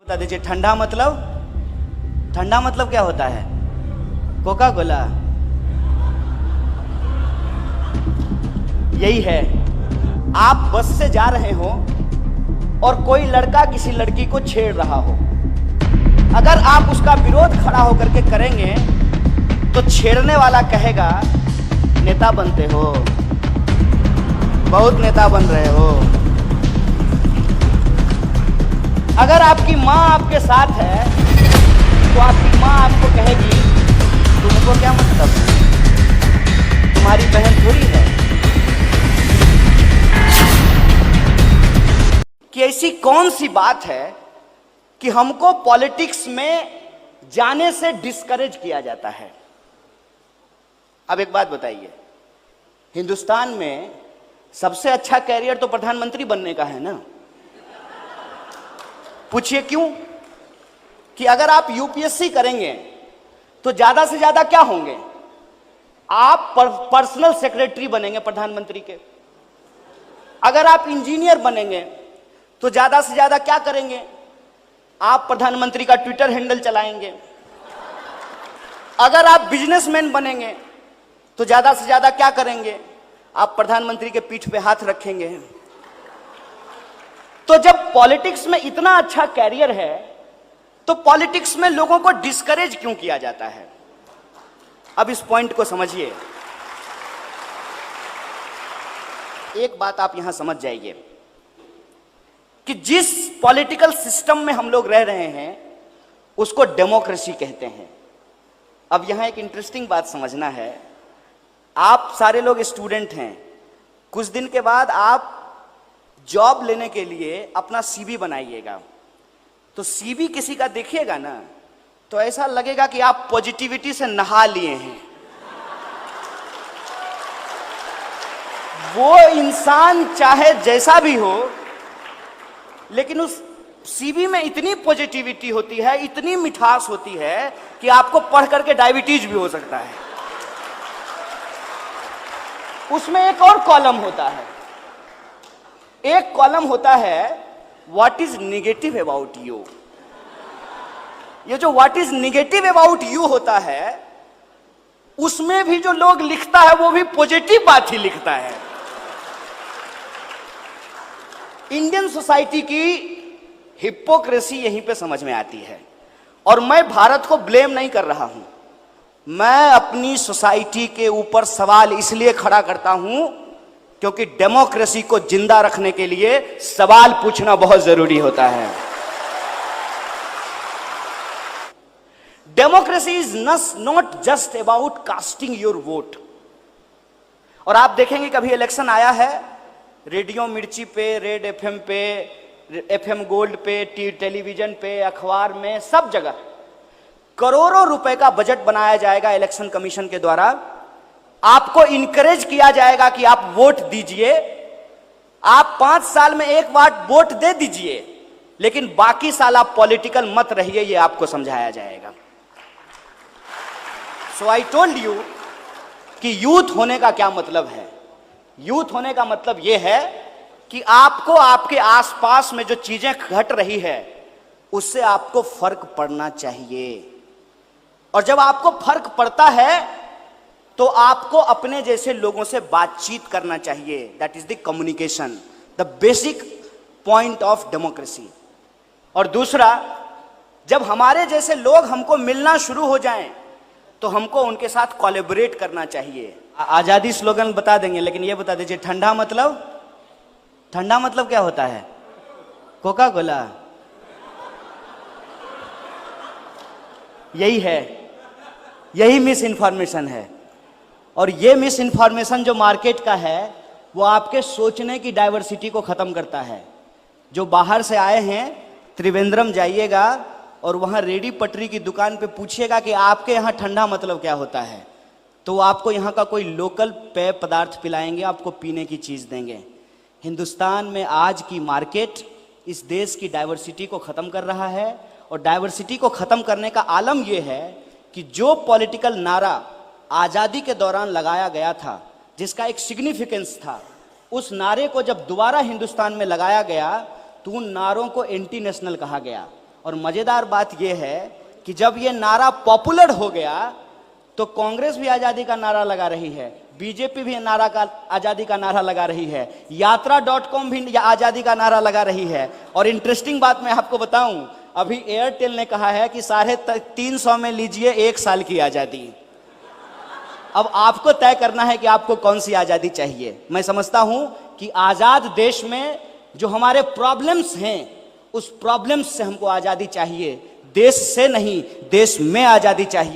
बता दीजिए ठंडा मतलब क्या होता है? Coca Cola. यही है, आप बस से जा रहे हो और कोई लड़का किसी लड़की को छेड़ रहा हो, अगर आप उसका विरोध खड़ा होकर के करेंगे तो छेड़ने वाला कहेगा नेता बनते हो, बहुत नेता बन रहे हो। अगर आपकी माँ आपके साथ है तो आपकी माँ आपको कहेगी तुमको क्या मतलब, तुम्हारी बहन थोड़ी है। कि ऐसी कौन सी बात है कि हमको पॉलिटिक्स में जाने से डिस्करेज किया जाता है? अब एक बात बताइए, हिंदुस्तान में सबसे अच्छा कैरियर तो प्रधानमंत्री बनने का है ना? पूछिए क्यों? कि अगर आप यूपीएससी करेंगे तो ज्यादा से ज्यादा क्या होंगे? आप पर्सनल सेक्रेटरी बनेंगे प्रधानमंत्री के। अगर आप इंजीनियर बनेंगे तो ज्यादा से ज्यादा क्या करेंगे? आप प्रधानमंत्री का ट्विटर हैंडल चलाएंगे। अगर आप बिजनेसमैन बनेंगे तो ज्यादा से ज्यादा क्या करेंगे? आप प्रधानमंत्री के पीठ पे हाथ रखेंगे। तो जब पॉलिटिक्स में इतना अच्छा कैरियर है तो पॉलिटिक्स में लोगों को डिस्करेज क्यों किया जाता है? अब इस पॉइंट को समझिए। एक बात आप यहां समझ जाइए कि जिस पॉलिटिकल सिस्टम में हम लोग रह रहे हैं उसको डेमोक्रेसी कहते हैं। अब यहां एक इंटरेस्टिंग बात समझना है, आप सारे लोग स्टूडेंट हैं, कुछ दिन के बाद आप जॉब लेने के लिए अपना सीवी बनाइएगा, तो सीवी किसी का देखिएगा ना तो ऐसा लगेगा कि आप पॉजिटिविटी से नहा लिए हैं। वो इंसान चाहे जैसा भी हो, लेकिन उस सीवी में इतनी पॉजिटिविटी होती है, इतनी मिठास होती है कि आपको पढ़ करके डायबिटीज भी हो सकता है। उसमें एक और कॉलम होता है, एक कॉलम होता है what is negative about you. ये जो what is negative about you होता है, उसमें भी जो लोग लिखता है वो भी पॉजिटिव बात ही लिखता है। इंडियन सोसाइटी की हिपोक्रेसी यहीं पे समझ में आती है। और मैं भारत को ब्लेम नहीं कर रहा हूं, मैं अपनी सोसाइटी के ऊपर सवाल इसलिए खड़ा करता हूं क्योंकि डेमोक्रेसी को जिंदा रखने के लिए सवाल पूछना बहुत जरूरी होता है। Democracy is not just about casting your vote. और आप देखेंगे कभी इलेक्शन आया है, रेडियो मिर्ची पे, रेड एफएम पे, एफएम गोल्ड पे, टेलीविजन पे, अखबार में, सब जगह करोड़ों रुपए का बजट बनाया जाएगा इलेक्शन कमीशन के द्वारा। आपको इनकरेज किया जाएगा कि आप वोट दीजिए, आप 5 साल में एक बार वोट दे दीजिए, लेकिन बाकी साल आप पॉलिटिकल मत रहिए, ये आपको समझाया जाएगा। सो आई टोल्ड यू कि यूथ होने का क्या मतलब है। यूथ होने का मतलब यह है कि आपको आपके आसपास में जो चीजें घट रही है उससे आपको फर्क पड़ना चाहिए। और जब आपको फर्क पड़ता है तो आपको अपने जैसे लोगों से बातचीत करना चाहिए। That is the communication, the basic point of democracy. और दूसरा, जब हमारे जैसे लोग हमको मिलना शुरू हो जाएं तो हमको उनके साथ कोलैबोरेट करना चाहिए। आजादी स्लोगन बता देंगे, लेकिन ये बता दीजिए ठंडा मतलब क्या होता है? Coca Cola. यही है, यही मिस इन्फॉर्मेशन है। और ये मिस इन्फॉर्मेशन जो मार्केट का है वो आपके सोचने की डाइवर्सिटी को खत्म करता है। जो बाहर से आए हैं, त्रिवेंद्रम जाइएगा और वहां रेडी पटरी की दुकान पे पूछिएगा कि आपके यहाँ ठंडा मतलब क्या होता है, तो आपको यहाँ का कोई लोकल पेय पदार्थ पिलाएंगे, आपको पीने की चीज देंगे। हिंदुस्तान में आज की मार्केट इस देश की डाइवर्सिटी को खत्म कर रहा है। और डाइवर्सिटी को खत्म करने का आलम यह है कि जो पॉलिटिकल नारा आजादी के दौरान लगाया गया था, जिसका एक सिग्निफिकेंस था, उस नारे को जब दोबारा हिंदुस्तान में लगाया गया तो उन नारों को एंटी नेशनल कहा गया। और मजेदार बात यह है कि जब ये नारा पॉपुलर हो गया तो कांग्रेस भी आजादी का नारा लगा रही है, बीजेपी भी आजादी का नारा लगा रही है, यात्रा.com भी आजादी का नारा लगा रही है। और इंटरेस्टिंग बात मैं आपको बताऊं, अभी एयरटेल ने कहा है कि 350 में लीजिए 1 साल की आजादी। अब आपको तय करना है कि आपको कौन सी आजादी चाहिए। मैं समझता हूं कि आजाद देश में जो हमारे प्रॉब्लम्स हैं उस प्रॉब्लम्स से हमको आजादी चाहिए, देश से नहीं, देश में आजादी चाहिए।